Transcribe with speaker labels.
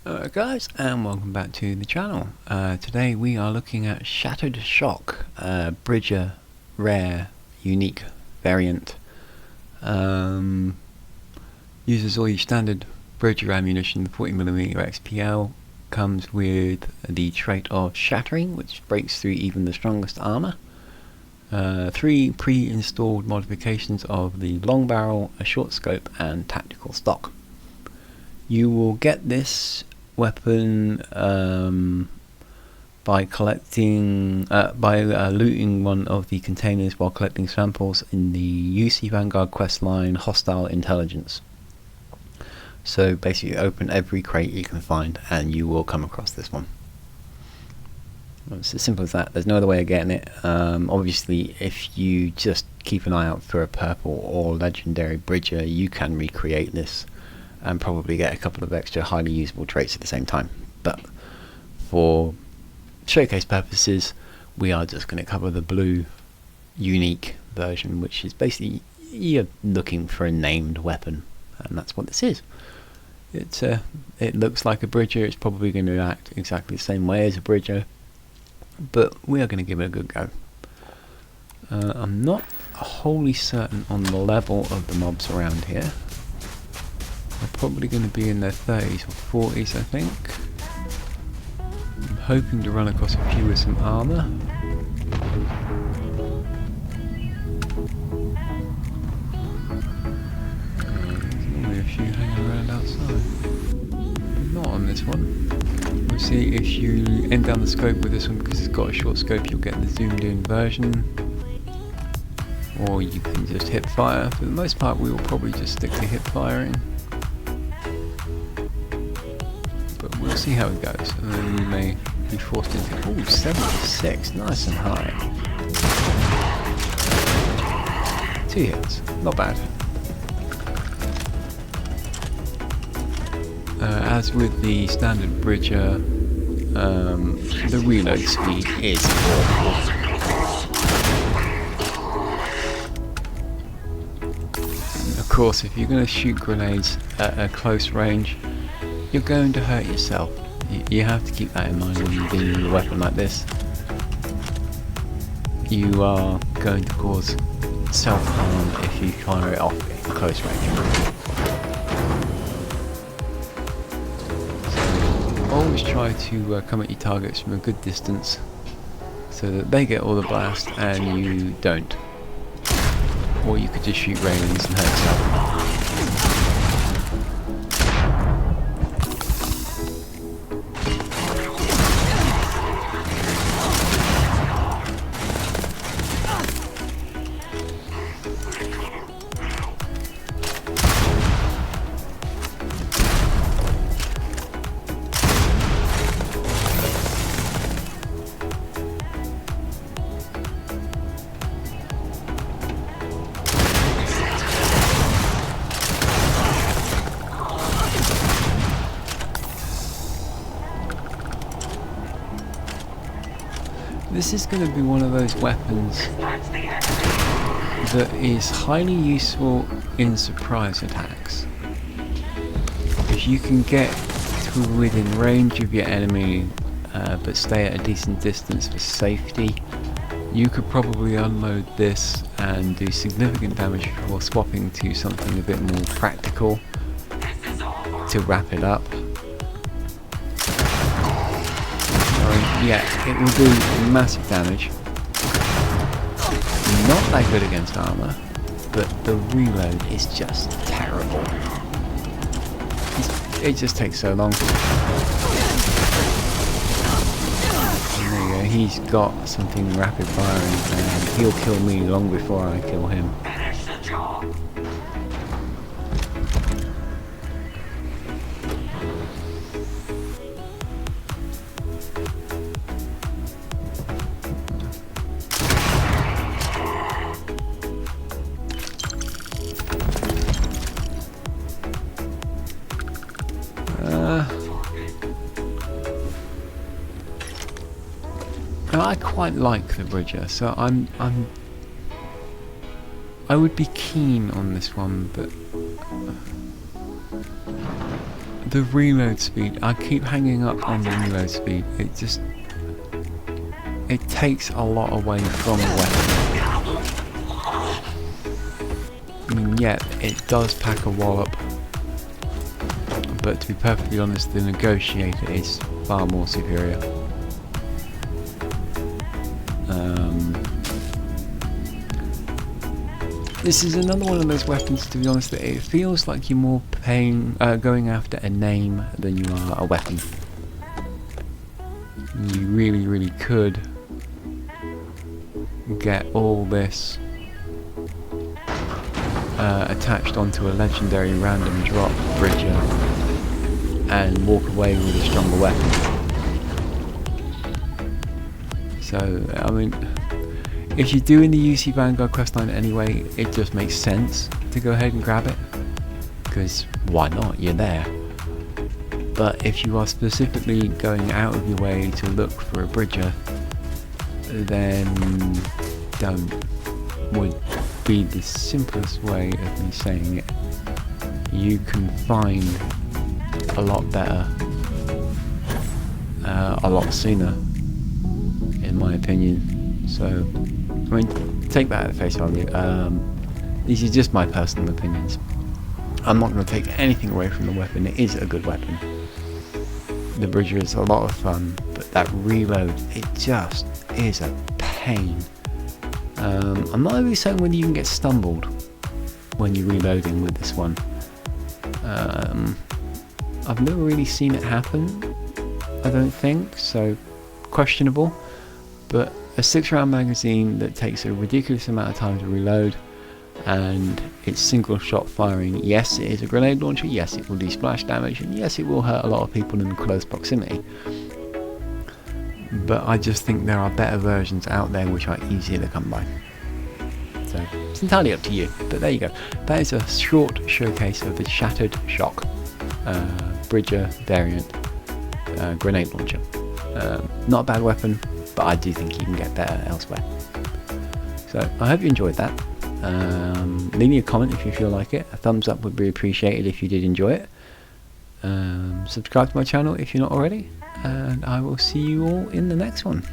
Speaker 1: Alright guys, and welcome back to the channel. Today we are looking at Shattered Shock, Bridger, rare, unique variant. Uses all your standard Bridger ammunition, 40mm XPL, comes with the trait of Shattering, which breaks through even the strongest armor. 3 pre-installed modifications of the long barrel, a short scope, and tactical stock. You will get this weapon by collecting, looting one of the containers while collecting samples in the UC Vanguard quest line Hostile Intelligence. So basically open every crate you can find and you will come across this one. It's as simple as that. There's no other way of getting it. Obviously if you just keep an eye out for a purple or legendary Bridger, you can recreate this and probably get a couple of extra highly usable traits at the same time. But for showcase purposes, we are just going to cover the blue unique version, which is basically you're looking for a named weapon, and that's what this is. It looks like a Bridger. It's probably going to act exactly the same way as a Bridger, but we are going to give it a good go. I'm not wholly certain on the level of the mobs around here. They're probably going to be in their 30s or 40s, I think. I'm hoping to run across a few with some armour. There's normally a few hanging around outside. But not on this one. We'll see if you end down the scope with this one, because it's got a short scope, you'll get the zoomed in version. Or you can just hip fire. For the most part we will probably just stick to hip firing. But we'll see how it goes, and then we may be forced into... Ooh, 76, nice and high. 2 hits, not bad. As with the standard Bridger, the reload speed is awful. Of course, if you're going to shoot grenades at a close range, you're going to hurt yourself. You have to keep that in mind when you're dealing with a weapon like this. You are going to cause self-harm if you fire it off at close range. So always try to come at your targets from a good distance so that they get all the blast and you don't. Or you could just shoot railings and hurt yourself. This is going to be one of those weapons that is highly useful in surprise attacks. If you can get to within range of your enemy but stay at a decent distance for safety, you could probably unload this and do significant damage before swapping to something a bit more practical to wrap it up. Yeah, it will do massive damage. Not that good against armor, but the reload is just terrible. It just takes so long. And there you go, he's got something rapid firing and he'll kill me long before I kill him. I quite like the Bridger, so I would be keen on this one, but The reload speed, I keep hanging up on the reload speed. It takes a lot away from the weapon. I mean, yeah, it does pack a wallop, but to be perfectly honest, the negotiator is far more superior. This is another one of those weapons, to be honest, that it feels like you're more going after a name than you are a weapon. You really could get all this attached onto a legendary random drop bridger and walk away with a stronger weapon. So, I mean, if you're doing the UC Vanguard questline anyway, it just makes sense to go ahead and grab it, because why not? You're there. But if you are specifically going out of your way to look for a bridger, then don't, would be the simplest way of me saying it. You can find a lot better a lot sooner, in my opinion. So, I mean, take that at face value. These are just my personal opinions. I'm not going to take anything away from the weapon. It is a good weapon. The bridger is a lot of fun, but that reload, it just is a pain. I'm not really certain whether you can get stumbled when you're reloading with this one. I've never really seen it happen, I don't think, so questionable. But a 6-round magazine that takes a ridiculous amount of time to reload, and it's single shot firing. Yes, it is a grenade launcher, yes it will do splash damage, and yes it will hurt a lot of people in close proximity. But I just think there are better versions out there which are easier to come by. So it's entirely up to you, but there you go. That is a short showcase of the Shattered Shock Bridger variant grenade launcher. Not a bad weapon, but I do think you can get better elsewhere. So I hope you enjoyed that. Leave me a comment if you feel like it. A thumbs up would be appreciated if you did enjoy it. Subscribe to my channel if you're not already, and I will see you all in the next one.